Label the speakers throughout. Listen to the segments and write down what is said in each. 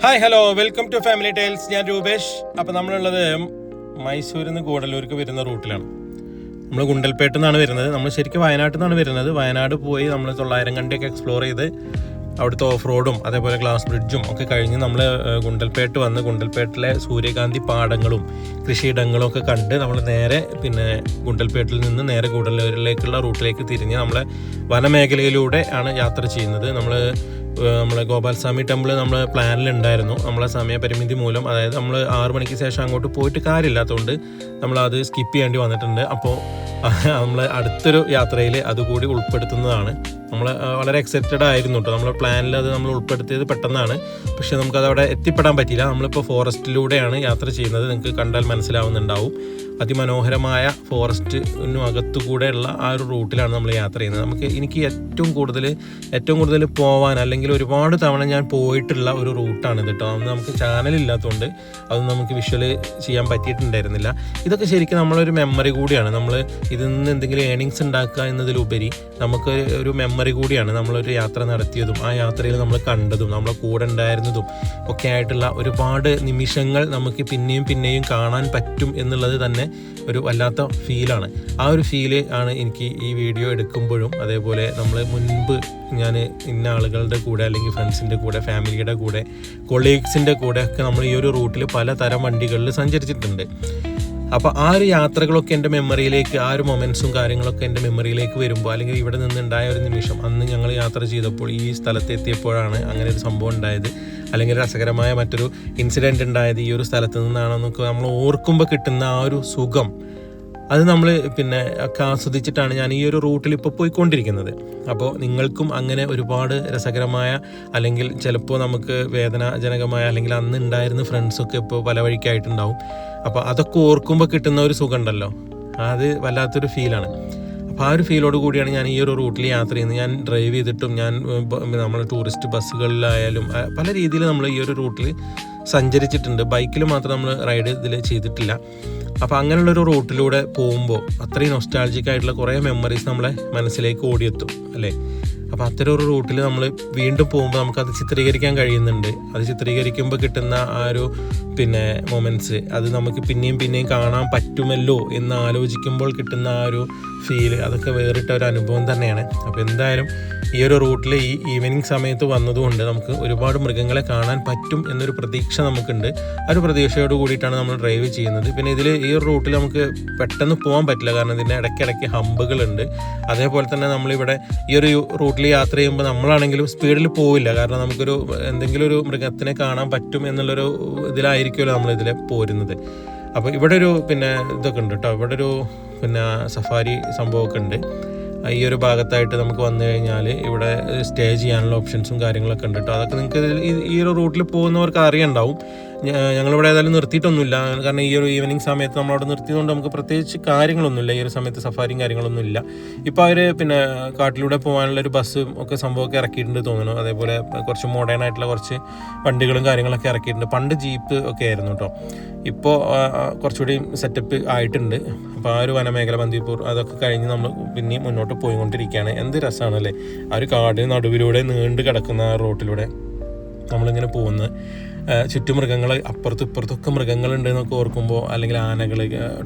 Speaker 1: Hi hello welcome to family tiles. ഞാൻ രൂപേഷ്. അപ്പോൾ നമ്മളുള്ളത് മൈസൂരിൽ നിന്ന് ഗൂഡല്ലൂർക്ക് വരുന്ന റൂട്ടിലാണ്. നമ്മൾ ഗുണ്ടൽപേട്ടിൽ നിന്നാണ് വരുന്നത്. നമ്മൾ ശരിക്കും വയനാട്ടിൽ നിന്നാണ് വരുന്നത്. വയനാട് പോയി നമ്മൾ 900 കണ്ടിയൊക്കെ എക്സ്പ്ലോർ ചെയ്ത് അവിടുത്തെ ഓഫ് റോഡും അതേപോലെ ഗ്ലാസ് ബ്രിഡ്ജും ഒക്കെ കഴിഞ്ഞ് നമ്മൾ ഗുണ്ടൽപേട്ട് വന്ന് ഗുണ്ടൽപേട്ടിലെ സൂര്യകാന്തി പാടങ്ങളും കൃഷിയിടങ്ങളും ഒക്കെ കണ്ട് നമ്മൾ നേരെ ഗുണ്ടൽപേട്ടിൽ നിന്ന് നേരെ ഗൂഡല്ലൂരിലേക്കുള്ള റൂട്ടിലേക്ക് തിരിഞ്ഞ് നമ്മളെ വനമേഖലയിലൂടെ ആണ് യാത്ര ചെയ്യുന്നത്. നമ്മളെ ഗോപാൽസ്വാമി ടെമ്പിൾ നമ്മൾ പ്ലാനിലുണ്ടായിരുന്നു. നമ്മളെ സമയപരിമിതി മൂലം, അതായത് നമ്മൾ 6 മണിക്ക് ശേഷം അങ്ങോട്ട് പോയിട്ട് കാര്യമില്ലാത്തതുകൊണ്ട് നമ്മളത് സ്കിപ്പ് ചെയ്യേണ്ടി വന്നിട്ടുണ്ട്. അപ്പോൾ നമ്മൾ അടുത്തൊരു യാത്രയിൽ അതുകൂടി ഉൾപ്പെടുത്തുന്നതാണ്. നമ്മൾ വളരെ എക്സൈറ്റഡ് ആയിരുന്നു കേട്ടോ. നമ്മളെ പ്ലാനിൽ അത് നമ്മൾ ഉൾപ്പെടുത്തിയത് പെട്ടെന്നാണ്. പക്ഷേ നമുക്കത് അവിടെ എത്തിപ്പെടാൻ പറ്റിയില്ല. നമ്മളിപ്പോൾ ഫോറസ്റ്റിലൂടെയാണ് യാത്ര ചെയ്യുന്നത്. നിങ്ങൾക്ക് കണ്ടാൽ മനസ്സിലാവുന്നുണ്ടാവും. അതിമനോഹരമായ ഫോറസ്റ്റിനും അകത്തുകൂടെയുള്ള ആ ഒരു റൂട്ടിലാണ് നമ്മൾ യാത്ര ചെയ്യുന്നത്. എനിക്ക് ഏറ്റവും കൂടുതൽ പോവാൻ, അല്ലെങ്കിൽ ഒരുപാട് തവണ ഞാൻ പോയിട്ടുള്ള ഒരു റൂട്ടാണിത് കേട്ടോ. അന്ന് നമുക്ക് ചാനലില്ലാത്തതുകൊണ്ട് അതൊന്നും നമുക്ക് വിഷ്വൽ ചെയ്യാൻ പറ്റിയിട്ടുണ്ടായിരുന്നില്ല. ഇതൊക്കെ ശരിക്കും നമ്മളൊരു മെമ്മറി കൂടിയാണ്. നമ്മൾ ഇതിൽ നിന്ന് എന്തെങ്കിലും ഏണിങ്സ് ഉണ്ടാക്കുക എന്നതിലുപരി നമുക്ക് ഒരു മെമ്മറി കൂടിയാണ്. നമ്മളൊരു യാത്ര നടത്തിയതും ആ യാത്രയിൽ നമ്മൾ കണ്ടതും നമ്മളെ കൂടെ ഉണ്ടായിരുന്നതും ഒക്കെ ആയിട്ടുള്ള ഒരുപാട് നിമിഷങ്ങൾ നമുക്ക് പിന്നെയും കാണാൻ പറ്റും എന്നുള്ളത് തന്നെ ഒരു വല്ലാത്ത ഫീലാണ്. ആ ഒരു ഫീല് ആണ് എനിക്ക് ഈ വീഡിയോ എടുക്കുമ്പോഴും, അതേപോലെ നമ്മൾ മുൻപ് ഞാൻ ഇന്ന ആളുകളുടെ കൂടെ, അല്ലെങ്കിൽ ഫ്രണ്ട്സിൻ്റെ കൂടെ, ഫാമിലിയുടെ കൂടെ, കൊളീഗ്സിൻ്റെ കൂടെ ഒക്കെ നമ്മൾ ഈ ഒരു റൂട്ടിൽ പലതരം വണ്ടികളിൽ സഞ്ചരിച്ചിട്ടുണ്ട്. അപ്പോൾ ആ ഒരു യാത്രകളൊക്കെ എൻ്റെ മെമ്മറിയിലേക്ക്, ആ ഒരു മൊമെൻറ്റ്സും കാര്യങ്ങളൊക്കെ എൻ്റെ മെമ്മറിയിലേക്ക് വരുമ്പോൾ, അല്ലെങ്കിൽ ഇവിടെ നിന്നുണ്ടായ ഒരു നിമിഷം, അന്ന് ഞങ്ങൾ യാത്ര ചെയ്തപ്പോൾ ഈ സ്ഥലത്ത് എത്തിയപ്പോഴാണ് അങ്ങനെ ഒരു സംഭവം ഉണ്ടായത്, അല്ലെങ്കിൽ രസകരമായ മറ്റൊരു ഇൻസിഡൻറ്റ് ഉണ്ടായത് ഈ ഒരു സ്ഥലത്ത് നിന്നാണെന്നൊക്കെ നമ്മൾ ഓർക്കുമ്പോൾ കിട്ടുന്ന ആ ഒരു സുഖം, അത് നമ്മൾ ഒക്കെ ആസ്വദിച്ചിട്ടാണ് ഞാൻ ഈ ഒരു റൂട്ടിൽ ഇപ്പോൾ പോയിക്കൊണ്ടിരിക്കുന്നത്. അപ്പോൾ നിങ്ങൾക്കും അങ്ങനെ ഒരുപാട് രസകരമായ, അല്ലെങ്കിൽ ചിലപ്പോൾ നമുക്ക് വേദനാജനകമായ, അല്ലെങ്കിൽ അന്ന് ഉണ്ടായിരുന്ന ഫ്രണ്ട്സൊക്കെ ഇപ്പോൾ പല വഴിക്കായിട്ടുണ്ടാവും. അപ്പോൾ അതൊക്കെ ഓർക്കുമ്പോൾ കിട്ടുന്ന ഒരു സുഖം ഉണ്ടല്ലോ, അത് വല്ലാത്തൊരു ഫീലാണ്. അപ്പോൾ ആ ഒരു ഫീലോട് കൂടിയാണ് ഞാൻ ഈ ഒരു റൂട്ടിൽ യാത്ര ചെയ്യുന്നത്. ഞാൻ ഡ്രൈവ് ചെയ്തിട്ടും, നമ്മൾ ടൂറിസ്റ്റ് ബസ്സുകളിലായാലും പല രീതിയിൽ നമ്മൾ ഈ ഒരു റൂട്ടിൽ സഞ്ചരിച്ചിട്ടുണ്ട്. ബൈക്കിൽ മാത്രം നമ്മൾ റൈഡ് ഇതിൽ ചെയ്തിട്ടില്ല. അപ്പോൾ അങ്ങനെയുള്ളൊരു റൂട്ടിലൂടെ പോകുമ്പോൾ അത്രയും നൊസ്റ്റാൾജിക് ആയിട്ടുള്ള കുറേ മെമ്മറീസ് നമ്മളെ മനസ്സിലേക്ക് ഓടിയെത്തും അല്ലേ. അപ്പോൾ അത്തരം ഒരു റൂട്ടിൽ നമ്മൾ വീണ്ടും പോകുമ്പോൾ നമുക്കത് ചിത്രീകരിക്കാൻ കഴിയുന്നുണ്ട്. അത് ചിത്രീകരിക്കുമ്പോൾ കിട്ടുന്ന ആ ഒരു മൊമെൻറ്റ്സ്, അത് നമുക്ക് പിന്നെയും കാണാൻ പറ്റുമല്ലോ എന്ന് ആലോചിക്കുമ്പോൾ കിട്ടുന്ന ആ ഒരു ഫീല്, അതൊക്കെ വേറിട്ട ഒരു അനുഭവം തന്നെയാണ്. അപ്പോൾ എന്തായാലും ഈ ഒരു റൂട്ടിൽ ഈ ഈവനിങ് സമയത്ത് വന്നതുകൊണ്ട് നമുക്ക് ഒരുപാട് മൃഗങ്ങളെ കാണാൻ പറ്റും എന്നൊരു പ്രതീക്ഷ നമുക്കുണ്ട്. ആ ഒരു പ്രതീക്ഷയോട് കൂടിയിട്ടാണ് നമ്മൾ ഡ്രൈവ് ചെയ്യുന്നത്. പിന്നെ ഈ ഒരു റൂട്ടിൽ നമുക്ക് പെട്ടെന്ന് പോകാൻ പറ്റില്ല, കാരണം ഇതിൻ്റെ ഇടയ്ക്കിടയ്ക്ക് ഹമ്പുകളുണ്ട്. അതേപോലെ തന്നെ നമ്മളിവിടെ ഈ ഒരു റൂട്ടിൽ യാത്ര ചെയ്യുമ്പോൾ നമ്മളാണെങ്കിലും സ്പീഡിൽ പോവില്ല, കാരണം നമുക്കൊരു എന്തെങ്കിലും ഒരു മൃഗത്തിനെ കാണാൻ പറ്റും എന്നുള്ളൊരു ഇതിലായിരിക്കുമല്ലോ നമ്മളിതിൽ പോരുന്നത്. അപ്പോൾ ഇവിടെ ഒരു ഇതൊക്കെ ഉണ്ട് കേട്ടോ. ഇവിടെ ഒരു സഫാരി സംഭവമൊക്കെ ഉണ്ട്. ഈ ഒരു ഭാഗത്തായിട്ട് നമുക്ക് വന്നു കഴിഞ്ഞാൽ ഇവിടെ സ്റ്റേ ചെയ്യാനുള്ള ഓപ്ഷൻസും കാര്യങ്ങളൊക്കെ ഉണ്ട് കേട്ടോ. അതൊക്കെ നിങ്ങൾക്ക് ഈ ഒരു റൂട്ടിൽ പോകുന്നവർക്ക് അറിയുണ്ടാവും. ഞങ്ങളിവിടെ ഏതായാലും നിർത്തിയിട്ടൊന്നുമില്ല, കാരണം ഈ ഒരു ഈവനിങ് സമയത്ത് നമ്മളവിടെ നിർത്തിയതുകൊണ്ട് നമുക്ക് പ്രത്യേകിച്ച് കാര്യങ്ങളൊന്നുമില്ല. ഈ ഒരു സമയത്ത് സഫാരിയും കാര്യങ്ങളൊന്നുമില്ല. ഇപ്പോൾ അവർ കാട്ടിലൂടെ പോകാനുള്ള ഒരു ബസ്സും ഒക്കെ സംഭവമൊക്കെ ഇറക്കിയിട്ടുണ്ട് തോന്നുന്നു. അതേപോലെ കുറച്ച് മോഡേൺ ആയിട്ടുള്ള കുറച്ച് വണ്ടികളും കാര്യങ്ങളൊക്കെ ഇറക്കിയിട്ടുണ്ട്. പണ്ട് ജീപ്പ് ഒക്കെ ആയിരുന്നു കേട്ടോ. ഇപ്പോൾ കുറച്ചുകൂടി സെറ്റപ്പ് ആയിട്ടുണ്ട്. അപ്പോൾ ആ ഒരു വനമേഖല ബന്ദിപ്പൂർ അതൊക്കെ കഴിഞ്ഞ് നമ്മൾ പിന്നെയും മുന്നോട്ട് പോയിക്കൊണ്ടിരിക്കുകയാണ്. എന്ത് രസമാണല്ലേ ആ ഒരു കാടിന് നടുവിലൂടെ നീണ്ടു കിടക്കുന്ന ആ റോട്ടിലൂടെ നമ്മളിങ്ങനെ പോകുന്നത്. ചുറ്റും മൃഗങ്ങൾ, അപ്പുറത്തും ഇപ്പുറത്തൊക്കെ മൃഗങ്ങളുണ്ട് എന്നൊക്കെ ഓർക്കുമ്പോൾ, അല്ലെങ്കിൽ ആനകൾ,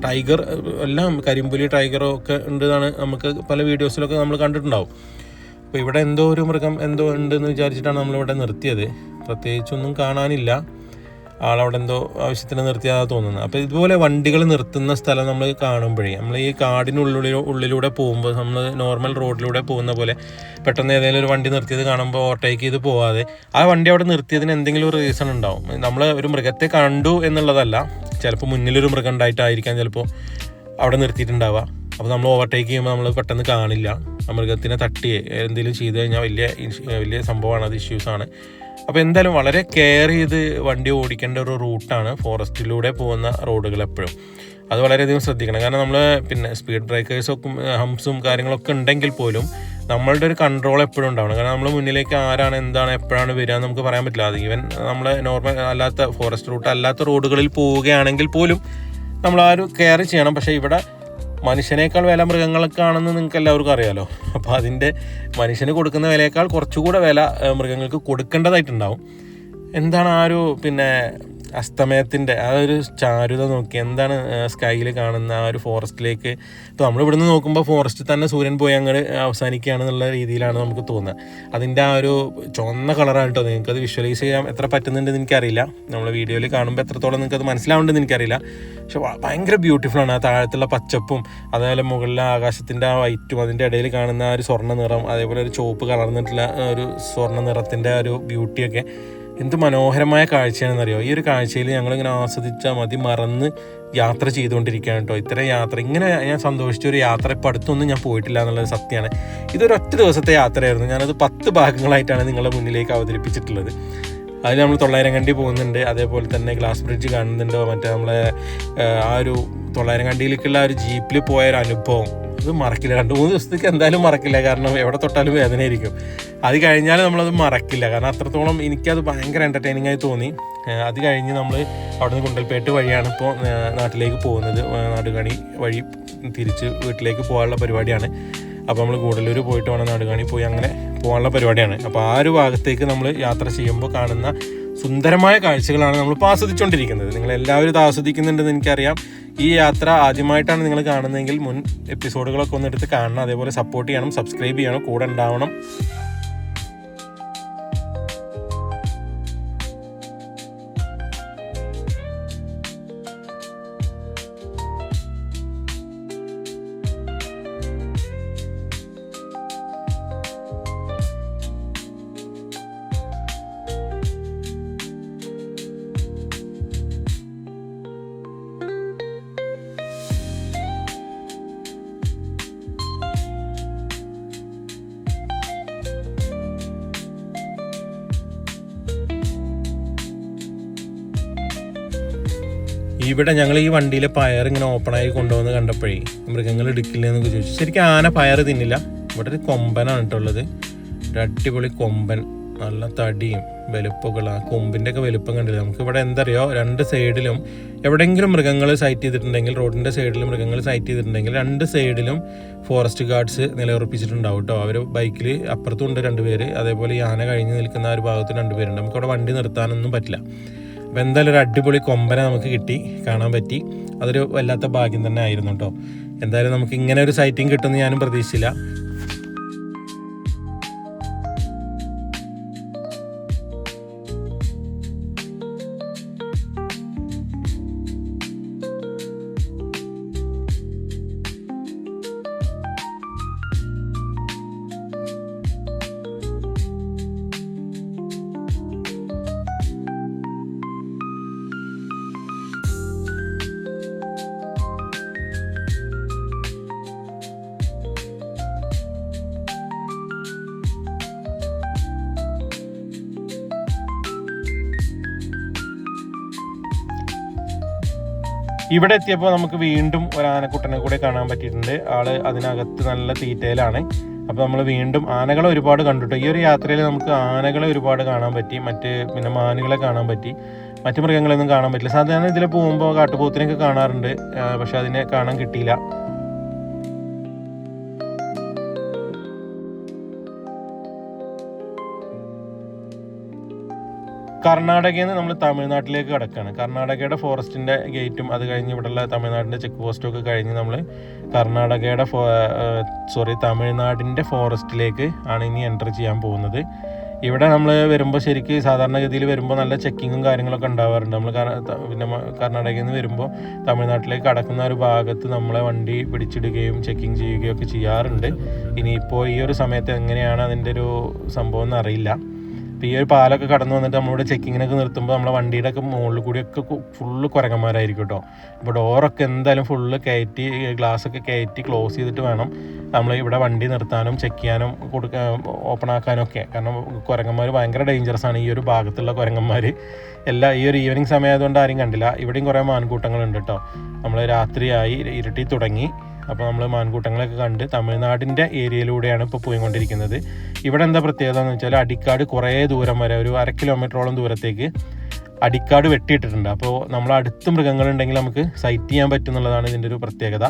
Speaker 1: ടൈഗർ, എല്ലാം കരിമ്പുലി, ടൈഗറോ ഒക്കെ ഉണ്ടെന്നാണ് നമുക്ക് പല വീഡിയോസിലൊക്കെ നമ്മൾ കണ്ടിട്ടുണ്ടാവും. അപ്പോൾ ഇവിടെ എന്തോ ഒരു മൃഗം എന്തോ ഉണ്ടെന്ന് വിചാരിച്ചിട്ടാണ് നമ്മളിവിടെ നിർത്തിയത്. പ്രത്യേകിച്ചൊന്നും കാണാനില്ല. ആളവിടെ എന്തോ ആവശ്യത്തിന് നിർത്തിയാതാണ് തോന്നുന്നത്. അപ്പോൾ ഇതുപോലെ വണ്ടികൾ നിർത്തുന്ന സ്ഥലം നമ്മൾ കാണുമ്പോഴേ, നമ്മൾ ഈ കാടിനുള്ളിലൂടെ പോകുമ്പോൾ, നമ്മൾ നോർമൽ റോഡിലൂടെ പോകുന്ന പോലെ പെട്ടെന്ന് ഏതെങ്കിലും ഒരു വണ്ടി നിർത്തിയത് കാണുമ്പോൾ ഓവർടേക്ക് ചെയ്ത് പോവാതെ, ആ വണ്ടി അവിടെ നിർത്തിയതിന് എന്തെങ്കിലും ഒരു റീസൺ ഉണ്ടാവും. നമ്മൾ ഒരു മൃഗത്തെ കണ്ടു എന്നുള്ളതല്ല, ചിലപ്പോൾ മുന്നിലൊരു മൃഗം ഉണ്ടായിട്ടായിരിക്കാം ചിലപ്പോൾ അവിടെ നിർത്തിയിട്ടുണ്ടാവുക. അപ്പോൾ നമ്മൾ ഓവർടേക്ക് ചെയ്യുമ്പോൾ നമ്മൾ പെട്ടെന്ന് കാണില്ല. ആ മൃഗത്തിനെ തട്ടിയേ എന്തെങ്കിലും ചെയ്ത് കഴിഞ്ഞാൽ വലിയ സംഭവമാണ്, അത് ഇഷ്യൂസാണ്. അപ്പോൾ എന്തായാലും വളരെ കെയർ ചെയ്ത് വണ്ടി ഓടിക്കേണ്ട ഒരു റൂട്ടാണ് ഫോറസ്റ്റിലൂടെ പോകുന്ന റോഡുകൾ എപ്പോഴും. അത് വളരെയധികം ശ്രദ്ധിക്കണം, കാരണം നമ്മൾ സ്പീഡ് ബ്രേക്കേഴ്സൊക്കെ ഹംപ്സും കാര്യങ്ങളൊക്കെ ഉണ്ടെങ്കിൽ പോലും നമ്മളുടെ ഒരു കൺട്രോൾ എപ്പോഴും ഉണ്ടാവണം. കാരണം നമ്മൾ മുന്നിലേക്ക് ആരാണ് എന്താണ് എപ്പോഴാണ് വരിക നമുക്ക് പറയാൻ പറ്റില്ല. അത് ഈവൻ നമ്മൾ നോർമൽ അല്ലാത്ത ഫോറസ്റ്റ് റൂട്ട് അല്ലാത്ത റോഡുകളിൽ പോവുകയാണെങ്കിൽ പോലും നമ്മൾ ആ ഒരു കെയർ ചെയ്യണം. പക്ഷേ ഇവിടെ മനുഷ്യനേക്കാൾ വില മൃഗങ്ങൾക്കാണെന്ന് നിങ്ങൾക്ക് എല്ലാവർക്കും അറിയാമല്ലോ. അപ്പോൾ അതിൻ്റെ മനുഷ്യന് കൊടുക്കുന്ന വിലയേക്കാൾ കുറച്ചുകൂടെ വില മൃഗങ്ങൾക്ക് കൊടുക്കേണ്ടതായിട്ടുണ്ടാവും. എന്താണ് ആ ഒരു പിന്നെ അസ്തമയത്തിൻ്റെ ആ ഒരു ചാരുത നോക്കി, എന്താണ് സ്കൈയിൽ കാണുന്ന ആ ഒരു ഫോറസ്റ്റിലേക്ക്. ഇപ്പോൾ നമ്മൾ ഇവിടുന്ന് നോക്കുമ്പോൾ ഫോറസ്റ്റിൽ തന്നെ സൂര്യൻ പോയി അങ്ങോട്ട് അവസാനിക്കുകയാണെന്നുള്ള രീതിയിലാണ് നമുക്ക് തോന്നുക. അതിൻ്റെ ആ ഒരു ചുവന്ന കളറാണ് കേട്ടോ. നിങ്ങൾക്കത് വിഷ്വലൈസ് ചെയ്യാൻ എത്ര പറ്റുന്നുണ്ടെന്ന് എനിക്കറിയില്ല. നമ്മൾ വീഡിയോയിൽ കാണുമ്പോൾ എത്രത്തോളം നിങ്ങൾക്കത് മനസ്സിലാവുന്നുണ്ടെന്ന് എനിക്കറിയില്ല. പക്ഷെ ഭയങ്കര ബ്യൂട്ടിഫുള്ളാണ്. ആ താഴത്തുള്ള പച്ചപ്പും അതേപോലെ മുകളിലെ ആകാശത്തിൻ്റെ ആ വൈറ്റും അതിൻ്റെ ഇടയിൽ കാണുന്ന ആ ഒരു സ്വർണ്ണ നിറം, അതേപോലെ ഒരു ചുവപ്പ് കളർന്നിട്ടുള്ള ഒരു സ്വർണ്ണ നിറത്തിൻ്റെ ഒരു ബ്യൂട്ടിയൊക്കെ എന്ത് മനോഹരമായ കാഴ്ചയാണെന്നറിയോ. ഈ ഒരു കാഴ്ചയിൽ ഞങ്ങളിങ്ങനെ ആസ്വദിച്ചാൽ മതി മറന്ന് യാത്ര ചെയ്തുകൊണ്ടിരിക്കുകയാണ് കേട്ടോ. ഇത്രയും യാത്ര ഇങ്ങനെ ഞാൻ സന്തോഷിച്ച ഒരു യാത്ര ഇപ്പോൾ അടുത്തൊന്നും ഞാൻ പോയിട്ടില്ല എന്നുള്ളത് സത്യമാണ്. ഇതൊരൊറ്റ ദിവസത്തെ യാത്രയായിരുന്നു. ഞാനത് 10 ഭാഗങ്ങളായിട്ടാണ് നിങ്ങളുടെ മുന്നിലേക്ക് അവതരിപ്പിച്ചിട്ടുള്ളത്. അതിൽ നമ്മൾ 900 കണ്ടി പോകുന്നുണ്ട്, അതേപോലെ തന്നെ ഗ്ലാസ് ബ്രിഡ്ജ് കാണുന്നുണ്ടോ, മറ്റേ നമ്മളെ ആ ഒരു 900 കണ്ടിയിലേക്കുള്ള ആ ഒരു ജീപ്പിൽ പോയൊരു അനുഭവം അത് മറക്കില്ല. 2-3 ദിവസത്തേക്ക് എന്തായാലും മറക്കില്ല, കാരണം എവിടെ തൊട്ടാലും വേദനയായിരിക്കും. അത് കഴിഞ്ഞാൽ നമ്മളത് മറക്കില്ല, കാരണം അത്രത്തോളം എനിക്കത് ഭയങ്കര എൻ്റർടൈനിങ് ആയി തോന്നി. അത് കഴിഞ്ഞ് നമ്മൾ അവിടുന്ന് ഗുണ്ടൽപേട്ട് വഴിയാണ് ഇപ്പോൾ നാട്ടിലേക്ക് പോകുന്നത്. നാടുകാണി വഴി തിരിച്ച് വീട്ടിലേക്ക് പോകാനുള്ള പരിപാടിയാണ്. അപ്പോൾ നമ്മൾ ഗൂഡല്ലൂർ പോയിട്ട് വേണം നാടുകാണി പോയി അങ്ങനെ പോകാനുള്ള പരിപാടിയാണ്. അപ്പോൾ ആ ഒരു ഭാഗത്തേക്ക് നമ്മൾ യാത്ര ചെയ്യുമ്പോൾ കാണുന്ന സുന്ദരമായ കാഴ്ചകളാണ് നമ്മളിപ്പോൾ ആസ്വദിച്ചുകൊണ്ടിരിക്കുന്നത്. നിങ്ങളെല്ലാവരും ഇത് ആസ്വദിക്കുന്നുണ്ടെന്ന് എനിക്കറിയാം. ഈ യാത്ര ആദ്യമായിട്ടാണ് നിങ്ങൾ കാണുന്നതെങ്കിൽ മുൻ എപ്പിസോഡുകളൊക്കെ ഒന്ന് എടുത്ത് കാണണം, അതേപോലെ സപ്പോർട്ട് ചെയ്യണം, സബ്സ്ക്രൈബ് ചെയ്യണം, കൂടെ ഉണ്ടാവണം. ഇവിടെ ഞങ്ങൾ ഈ വണ്ടിയിലെ പയർ ഇങ്ങനെ ഓപ്പണായി കൊണ്ടുവന്ന് കണ്ടപ്പോഴേ മൃഗങ്ങൾ എടുക്കില്ല എന്നൊക്കെ ചോദിച്ചു. ശരിക്കും ആന പയർ തിന്നില്ല. ഇവിടെ ഒരു കൊമ്പനാണ് കേട്ടുള്ളത്, ഒരു അടിപൊളി കൊമ്പൻ, നല്ല തടിയും വലുപ്പമൊക്കെ. ആ കൊമ്പിൻ്റെ ഒക്കെ വലുപ്പം കണ്ടില്ല. നമുക്കിവിടെ എന്തറിയോ, 2 സൈഡിലും എവിടെയെങ്കിലും മൃഗങ്ങൾ സൈറ്റ് ചെയ്തിട്ടുണ്ടെങ്കിൽ, റോഡിൻ്റെ സൈഡിൽ മൃഗങ്ങൾ സൈറ്റ് ചെയ്തിട്ടുണ്ടെങ്കിൽ 2 സൈഡിലും ഫോറസ്റ്റ് ഗാർഡ്സ് നിലയുറപ്പിച്ചിട്ടുണ്ടാവും കേട്ടോ. അവർ ബൈക്കിൽ അപ്പുറത്തും ഉണ്ട് 2 പേര്, അതേപോലെ ഈ ആന കഴിഞ്ഞ് നിൽക്കുന്ന ആ ഒരു ഭാഗത്ത് 2 പേരുണ്ട്. നമുക്കവിടെ വണ്ടി നിർത്താനൊന്നും പറ്റില്ല. അപ്പോൾ എന്തായാലും ഒരു അടിപൊളി കൊമ്പനെ നമുക്ക് കിട്ടി, കാണാൻ പറ്റി. അതൊരു വല്ലാത്ത ഭാഗ്യം തന്നെ ആയിരുന്നു കേട്ടോ. എന്തായാലും നമുക്ക് ഇങ്ങനെ ഒരു സൈറ്റിംഗ് കിട്ടുമെന്ന് ഞാനും പ്രതീക്ഷിച്ചില്ല. ഇവിടെ എത്തിയപ്പോൾ നമുക്ക് വീണ്ടും ഒരു ആനക്കുട്ടനെ കൂടെ കാണാൻ പറ്റിയിട്ടുണ്ട്. ആള് അതിനകത്ത് നല്ല തീറ്റയിലാണ്. അപ്പോൾ നമ്മൾ വീണ്ടും ആനകളെ ഒരുപാട് കണ്ടിട്ടു. ഈ ഒരു യാത്രയിൽ നമുക്ക് ആനകളെ ഒരുപാട് കാണാൻ പറ്റി, പിന്നെ മാനുകളെ കാണാൻ പറ്റി. മറ്റു മൃഗങ്ങളൊന്നും കാണാൻ പറ്റില്ല. സാധാരണ ഇതിൽ പോകുമ്പോൾ കാട്ടുപോത്തിനൊക്കെ കാണാറുണ്ട്, പക്ഷെ അതിനെ കാണാൻ കിട്ടിയില്ല. കർണാടകയിൽ നിന്ന് നമ്മൾ തമിഴ്നാട്ടിലേക്ക് കിടക്കുകയാണ്. കർണാടകയുടെ ഫോറസ്റ്റിൻ്റെ ഗേറ്റും അത് കഴിഞ്ഞ് ഇവിടെയുള്ള തമിഴ്നാടിൻ്റെ ചെക്ക് പോസ്റ്റും ഒക്കെ കഴിഞ്ഞ് നമ്മൾ തമിഴ്നാടിൻ്റെ ഫോറസ്റ്റിലേക്ക് ആണ് ഇനി എൻ്റർ ചെയ്യാൻ പോകുന്നത്. ഇവിടെ നമ്മൾ വരുമ്പോൾ ശരിക്കും സാധാരണഗതിയിൽ വരുമ്പോൾ നല്ല ചെക്കിങ്ങും കാര്യങ്ങളൊക്കെ ഉണ്ടാവാറുണ്ട്. നമ്മൾ പിന്നെ കർണാടകയിൽ നിന്ന് വരുമ്പോൾ തമിഴ്നാട്ടിലേക്ക് കടക്കുന്ന ഒരു ഭാഗത്ത് നമ്മളെ വണ്ടി പിടിച്ചിടുകയും ചെക്കിങ് ചെയ്യുകയും ഒക്കെ ചെയ്യാറുണ്ട്. ഇനിയിപ്പോൾ ഈ ഒരു സമയത്ത് എങ്ങനെയാണ് അതിൻ്റെ ഒരു സംഭവം എന്നറിയില്ല. അപ്പോൾ ഈ ഒരു പാലൊക്കെ കടന്നു വന്നിട്ട് നമ്മളിവിടെ ചെക്കിങ്ങിനൊക്കെ നിർത്തുമ്പോൾ നമ്മളെ വണ്ടിയുടെ ഒക്കെ മുകളിൽ കൂടിയൊക്കെ ഫുള്ള് കുരങ്ങന്മാരായിരിക്കും കേട്ടോ. അപ്പോൾ ഡോറൊക്കെ എന്തായാലും ഫുള്ള് കയറ്റി, ഗ്ലാസ്സൊക്കെ കയറ്റി ക്ലോസ് ചെയ്തിട്ട് വേണം നമ്മൾ ഇവിടെ വണ്ടി നിർത്താനും ചെക്ക് ചെയ്യാനും ഓപ്പൺ ആക്കാനും ഒക്കെ. കാരണം കുരങ്ങന്മാർ ഭയങ്കര ഡേഞ്ചറസ് ആണ്. ഈ ഒരു ഭാഗത്തുള്ള കുരങ്ങന്മാർ ഈ ഒരു ഈവനിങ് സമയമായതുകൊണ്ട് ആരും കണ്ടില്ല. ഇവിടെയും കുറേ മാൻകൂട്ടങ്ങളുണ്ട് കേട്ടോ. നമ്മൾ രാത്രിയായി, ഇരുട്ടി തുടങ്ങി. അപ്പോൾ നമ്മൾ മാൻകൂട്ടങ്ങളൊക്കെ കണ്ട് തമിഴ്നാടിൻ്റെ ഏരിയയിലൂടെയാണ് ഇപ്പോൾ പോയിക്കൊണ്ടിരിക്കുന്നത്. ഇവിടെ എന്താ പ്രത്യേകത എന്ന് വെച്ചാൽ അടിക്കാട് കുറേ ദൂരം വരെ, ഒരു 1/2 കിലോമീറ്ററോളം ദൂരത്തേക്ക് അടിക്കാട് വെട്ടിയിട്ടിട്ടുണ്ട്. അപ്പോൾ നമ്മൾ അടുത്ത് മൃഗങ്ങളുണ്ടെങ്കിൽ നമുക്ക് സൈറ്റ് ചെയ്യാൻ പറ്റുന്നുള്ളതാണ് ഇതിൻ്റെ ഒരു പ്രത്യേകത.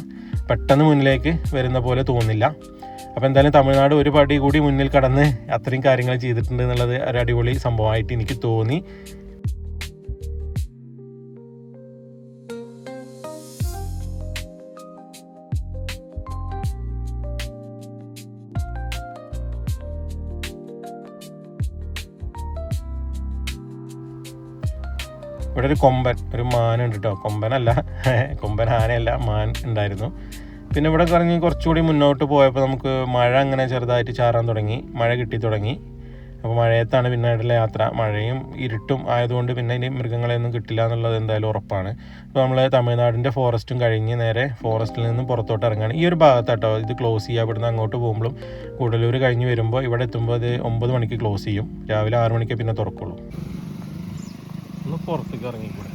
Speaker 1: പെട്ടെന്ന് മുന്നിലേക്ക് വരുന്ന പോലെ തോന്നില്ല. അപ്പോൾ എന്തായാലും തമിഴ്നാട് ഒരു പടി കൂടി മുന്നിൽ കടന്ന് അത്രയും കാര്യങ്ങൾ ചെയ്തിട്ടുണ്ട് എന്നുള്ളത് ഒരു അടിപൊളി സംഭവമായിട്ട് എനിക്ക് തോന്നി. ഇവിടെ ഒരു കൊമ്പൻ, ഒരു മാനുണ്ട് കേട്ടോ. കൊമ്പനല്ല, കൊമ്പൻ ആനയല്ല, മാൻ ഉണ്ടായിരുന്നു. പിന്നെ ഇവിടെ കുറച്ചുകൂടി മുന്നോട്ട് പോയപ്പോൾ നമുക്ക് മഴ അങ്ങനെ ചെറുതായിട്ട് ചാറാൻ തുടങ്ങി, മഴ കിട്ടി തുടങ്ങി. അപ്പോൾ മഴയത്താണ് പിന്നീടുള്ള യാത്ര. മഴയും ഇരുട്ടും ആയതുകൊണ്ട് പിന്നെ ഇനി മൃഗങ്ങളെയൊന്നും കിട്ടില്ല എന്നുള്ളത് എന്തായാലും ഉറപ്പാണ്. അപ്പോൾ നമ്മൾ തമിഴ്നാടിൻ്റെ ഫോറസ്റ്റും കഴിഞ്ഞ് നേരെ ഫോറസ്റ്റിൽ നിന്നും പുറത്തോട്ട് ഇറങ്ങുകയാണ്. ഈ ഒരു ഭാഗത്താട്ടോ ഇത് ക്ലോസ് ചെയ്യുക. ഇവിടുന്ന് അങ്ങോട്ട് പോകുമ്പോഴും കൂടല്ലൂർ കഴിഞ്ഞ് വരുമ്പോൾ ഇവിടെ എത്തുമ്പോൾ അത് 9 മണിക്ക് ക്ലോസ് ചെയ്യും. രാവിലെ 6 മണിക്ക് പിന്നെ തുറക്കുള്ളൂ. ഒന്ന് പുറത്തേക്ക് ഇറങ്ങിക്കൂടെ?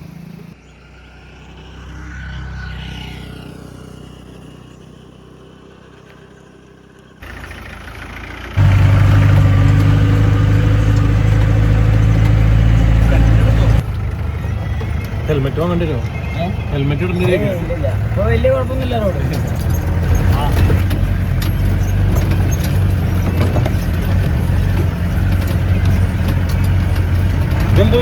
Speaker 1: ഹെൽമെറ്റ് വാങ്ങേണ്ടി വരുമോ? ഹെൽമെറ്റ് ഇടേണ്ടി വലിയ കുഴപ്പമൊന്നുമില്ല റോഡ്. ഇതെന്താ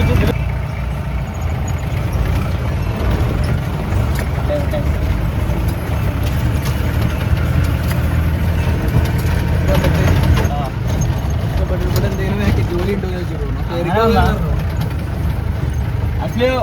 Speaker 1: ജോലി ഉണ്ടോ അച്ഛയോ?